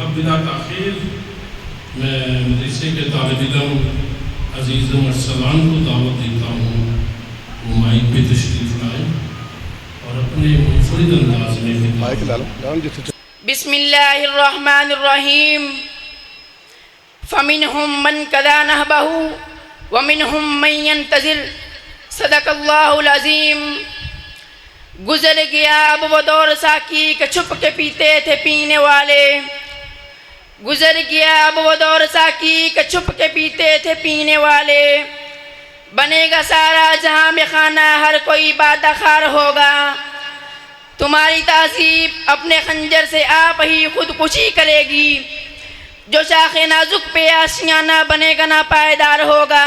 اب بلا تاخیر میں مدرسے کے طالب علم عزیز ارسلان کو دعوت دیتا ہوں وہ مائک پہ تشریف لائیں اور اپنے منفرد انداز میں بسم اللہ الرحمن الرحیم فمنہم من قضى نحبہ ومنہم من ينتظر صدق اللہ العظیم. گزر گیا اب وہ دور ساقی کہ چھپ کے پیتے تھے پینے والے. گزر گیا اب وہ دور ساقی کہ چھپ کے پیتے تھے پینے والے. بنے گا سارا جہاں میں خانہ ہر کوئی بادخار ہوگا. تمہاری تہذیب اپنے خنجر سے آپ ہی خودکشی کرے گی. جو شاخ نازک پہ آشیانہ بنے گا نا پائیدار ہوگا.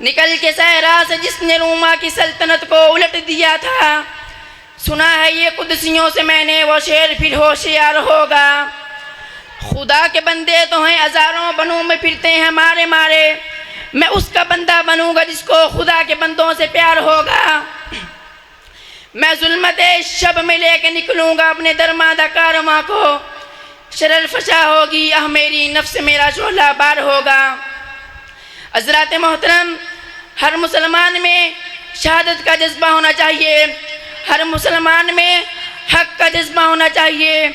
نکل کے صحرا سے جس نے روما کی سلطنت کو الٹ دیا تھا سنا ہے یہ قدسیوں سے میں نے وہ شعر پھر ہوشیار ہوگا. خدا کے بندے تو ہیں ہزاروں بنوں میں پھرتے ہیں مارے مارے. میں اس کا بندہ بنوں گا جس کو خدا کے بندوں سے پیار ہوگا. میں ظلمت شب میں لے کے نکلوں گا اپنے درماندہ کارواں کو. شرر فشا ہوگی میری نفس میرا شعلہ بار ہوگا. حضرات محترم، ہر مسلمان میں شہادت کا جذبہ ہونا چاہیے. ہر مسلمان میں حق کا جذبہ ہونا چاہیے.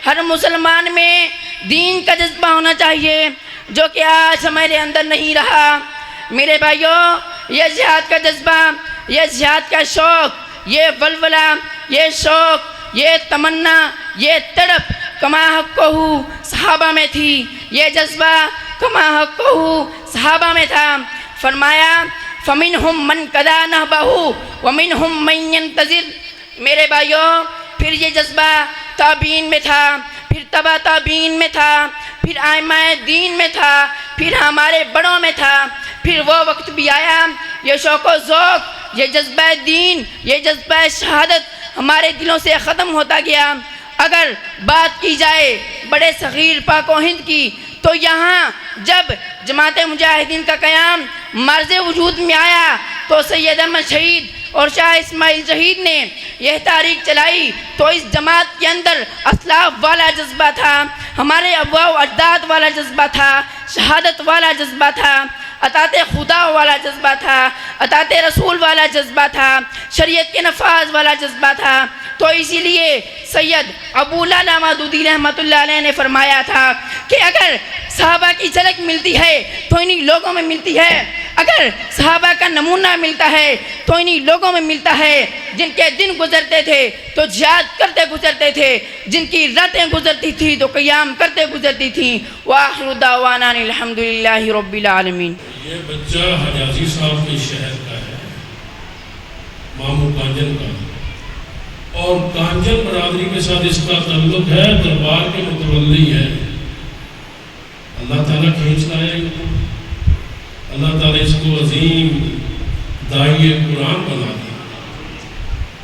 ہر مسلمان میں دین کا جذبہ ہونا چاہیے جو کہ آج ہمارے اندر نہیں رہا. میرے بھائیوں، یہ جہاد کا جذبہ، یہ جہاد کا شوق، یہ ولولہ، یہ شوق، یہ تمنا، یہ تڑپ کما حقہ صحابہ میں تھی. یہ جذبہ کما حقہ صحابہ میں تھا. فرمایا فمنہم من قضى نحبہ ومنہم من ينتظر. میرے بھائیوں، پھر یہ جذبہ تابعین میں تھا، پھر تبع تابعین میں تھا، پھر ائمہ دین میں تھا، پھر ہمارے بڑوں میں تھا. پھر وہ وقت بھی آیا یہ شوق و ذوق، یہ جذبہ دین، یہ جذبہ شہادت ہمارے دلوں سے ختم ہوتا گیا. اگر بات کی جائے بڑے صغیر پاک و ہند کی تو یہاں جب جماعت مجاہدین کا قیام مرز وجود میں آیا تو سید احمد شہید اور شاہ اسماعیل شہید نے یہ تحریک چلائی تو اس جماعت کے اندر اسلاف والا جذبہ تھا، ہمارے اباء و اجداد والا جذبہ تھا، شہادت والا جذبہ تھا، اطاعت خدا والا جذبہ تھا، اطاعت رسول والا جذبہ تھا، شریعت کے نفاذ والا جذبہ تھا. تو اسی لیے سید ابو لالا مودودی رحمۃ اللہ علیہ نے فرمایا تھا کہ اگر صحابہ کی جھلک ملتی ہے تو انہی لوگوں میں ملتی ہے. اگر صحابہ کا نمونہ ملتا ہے تو انہی لوگوں میں ملتا ہے جن کے دن گزرتے تھے تو جہاد کرتے گزرتے تھے، جن کی راتیں گزرتی تھی تو قیام کرتے گزرتی تھیں. وآخر دعوانا الحمدللہ رب العالمین. یہ بچہ حجازی صاحب کے شہر کا ہے، مامو کانجن کا، اور کانجن برادری کے ساتھ اس کا تعلق ہے، دربار کے متولی ہے. اللہ تعالیٰ کھینچ لائے گا، اللہ تعالیٰ اس کو عظیم داعی قرآن بنا دے.